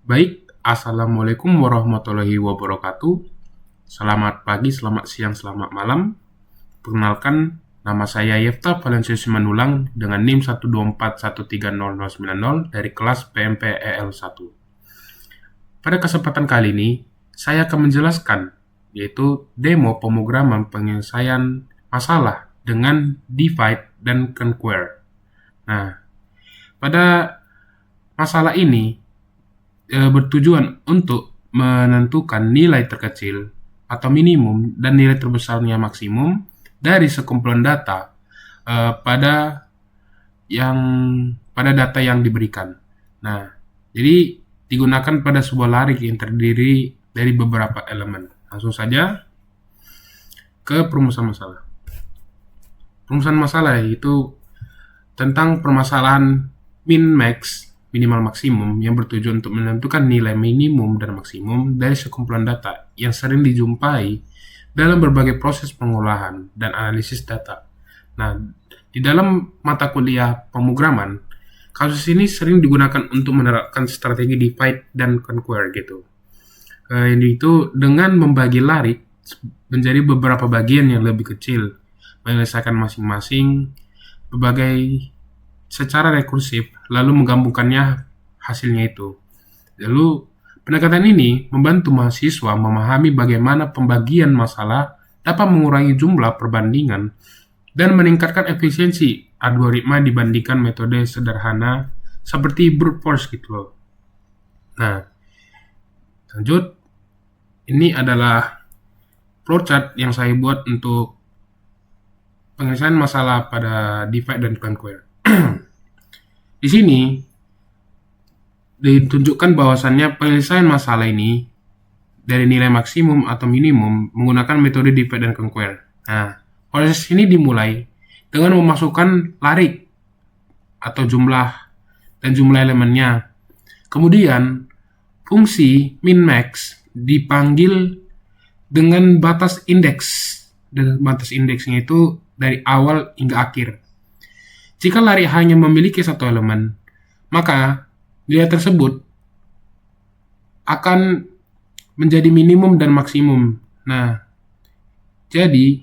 Baik, Assalamualaikum warahmatullahi wabarakatuh. Selamat pagi, selamat siang, selamat malam. Perkenalkan, nama saya Yefta Valensius Simanulang dengan NIM 124130090 dari kelas PMP EL1. Pada kesempatan kali ini, saya akan menjelaskan yaitu demo pemrograman penyelesaian masalah dengan divide dan conquer. Nah, pada masalah ini bertujuan untuk menentukan nilai terkecil atau minimum dan nilai terbesarnya maksimum dari sekumpulan data pada data yang diberikan. Nah, jadi digunakan pada sebuah larik yang terdiri dari beberapa elemen. Langsung saja ke perumusan masalah. Perumusan masalah yaitu tentang permasalahan min-max, minimal maksimum, yang bertujuan untuk menentukan nilai minimum dan maksimum dari sekumpulan data yang sering dijumpai dalam berbagai proses pengolahan dan analisis data. Nah, di dalam mata kuliah pemrograman, kasus ini sering digunakan untuk menerapkan strategi divide dan conquer gitu. Itu dengan membagi larik menjadi beberapa bagian yang lebih kecil, menyelesaikan masing-masing berbagai secara rekursif, lalu menggabungkannya hasilnya itu. Lalu, pendekatan ini membantu mahasiswa memahami bagaimana pembagian masalah dapat mengurangi jumlah perbandingan dan meningkatkan efisiensi algoritma dibandingkan metode sederhana seperti brute force gitu loh. Nah, lanjut. Ini adalah flowchart yang saya buat untuk penyelesaian masalah pada divide dan conquer. Di sini ditunjukkan bahwasannya penyelesaian masalah ini dari nilai maksimum atau minimum menggunakan metode divide dan conquer. Nah, proses ini dimulai dengan memasukkan larik atau jumlah elemennya. Kemudian fungsi min-max dipanggil dengan batas indeks, dan batas indeksnya itu dari awal hingga akhir. Jika larik hanya memiliki satu elemen, maka nilai tersebut akan menjadi minimum dan maksimum. Nah, jadi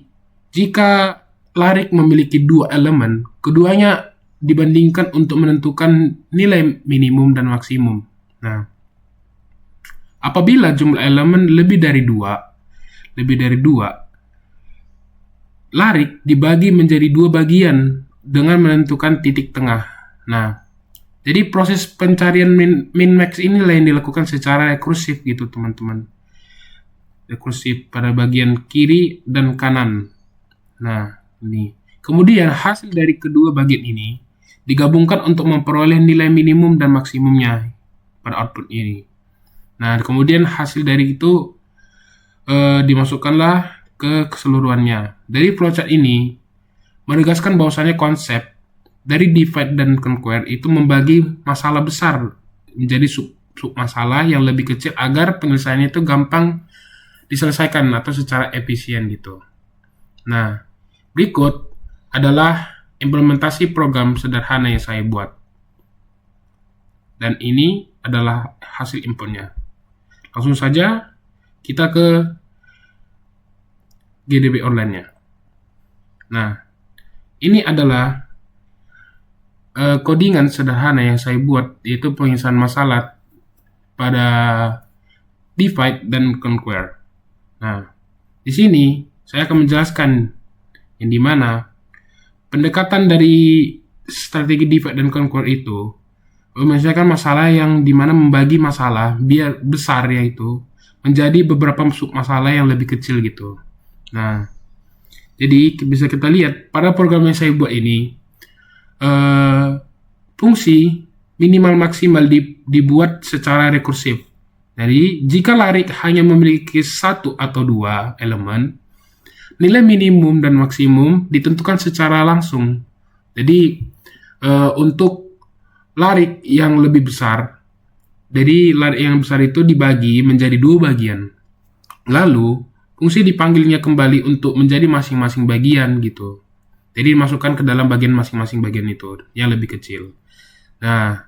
jika larik memiliki dua elemen, keduanya dibandingkan untuk menentukan nilai minimum dan maksimum. Nah, apabila jumlah elemen lebih dari dua, larik dibagi menjadi dua bagian dengan menentukan titik tengah. Nah, jadi proses pencarian min-max inilah yang dilakukan secara rekursif gitu teman-teman. Rekursif pada bagian kiri dan kanan. Nah, ini. Kemudian hasil dari kedua bagian ini digabungkan untuk memperoleh nilai minimum dan maksimumnya pada output ini. Nah, kemudian hasil dari itu dimasukkanlah ke keseluruhannya. Dari flowchart ini menegaskan bahwasannya konsep dari divide dan conquer itu membagi masalah besar menjadi sub masalah yang lebih kecil agar penyelesaiannya itu gampang diselesaikan atau secara efisien gitu. Nah, berikut adalah implementasi program sederhana yang saya buat. Dan ini adalah hasil inputnya. Langsung saja kita ke GDB online-nya. Nah, ini adalah codingan sederhana yang saya buat, yaitu penyelesaian masalah pada divide dan conquer. Nah, di sini saya akan menjelaskan yang dimana pendekatan dari strategi divide dan conquer itu menyelesaikan masalah yang dimana membagi masalah biar besar yaitu menjadi beberapa sub masalah yang lebih kecil gitu. Nah, jadi bisa kita lihat pada program yang saya buat ini fungsi minimal maksimal dibuat secara rekursif. Jadi jika larik hanya memiliki satu atau dua elemen, nilai minimum dan maksimum ditentukan secara langsung. Jadi untuk larik yang lebih besar, jadi larik yang besar itu dibagi menjadi dua bagian. Lalu fungsi dipanggilnya kembali untuk menjadi masing-masing bagian gitu. Jadi dimasukkan ke dalam bagian masing-masing bagian itu yang lebih kecil. Nah,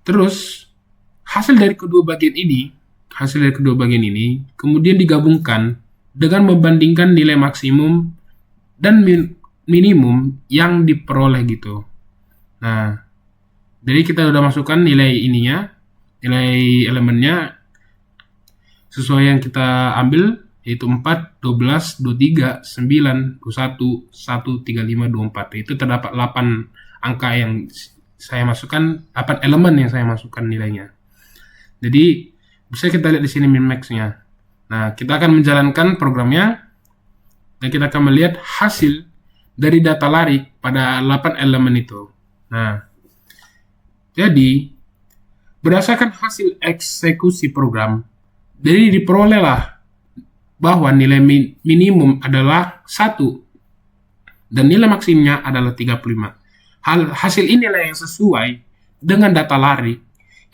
terus hasil dari kedua bagian ini kemudian digabungkan dengan membandingkan nilai maksimum dan minimum yang diperoleh gitu. Nah, jadi kita udah masukkan nilai nilai elemennya sesuai yang kita ambil, yaitu 4, 12, 23, 9, 21, 1, 35, 24. Itu terdapat 8 angka yang saya masukkan, 8 elemen yang saya masukkan nilainya. Jadi bisa kita lihat di sini min max-nya. Nah, kita akan menjalankan programnya dan kita akan melihat hasil dari data larik pada 8 elemen itu. Nah, jadi berdasarkan hasil eksekusi program, jadi diperolehlah bahwa nilai minimum adalah 1 dan nilai maksimumnya adalah 35. Hasil inilah yang sesuai dengan data larik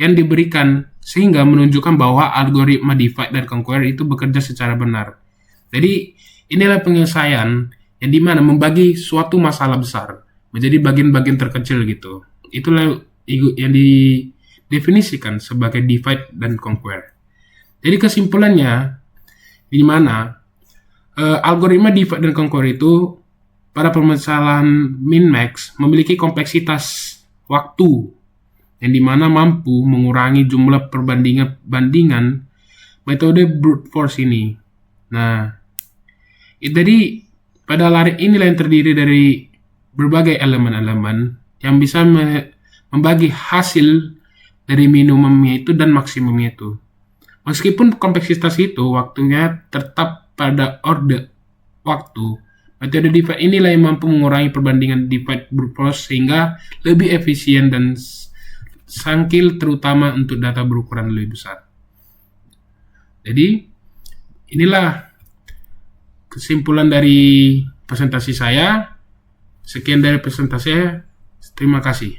yang diberikan sehingga menunjukkan bahwa algoritma divide dan conquer itu bekerja secara benar. Jadi inilah penyelesaian yang dimana membagi suatu masalah besar menjadi bagian-bagian terkecil gitu. Itulah yang didefinisikan sebagai divide dan conquer. Jadi kesimpulannya di mana algoritma divide dan conquer itu pada permasalahan min-max memiliki kompleksitas waktu yang dimana mampu mengurangi jumlah bandingan metode brute force ini. Nah, jadi pada larik inilah yang terdiri dari berbagai elemen-elemen yang bisa membagi hasil dari minimumnya itu dan maksimumnya itu. Meskipun kompleksitas itu waktunya tetap pada orde waktu, metode divide inilah yang mampu mengurangi perbandingan divide brute force sehingga lebih efisien dan sangkil terutama untuk data berukuran lebih besar. Jadi inilah kesimpulan dari presentasi saya. Sekian dari presentasi saya. Terima kasih.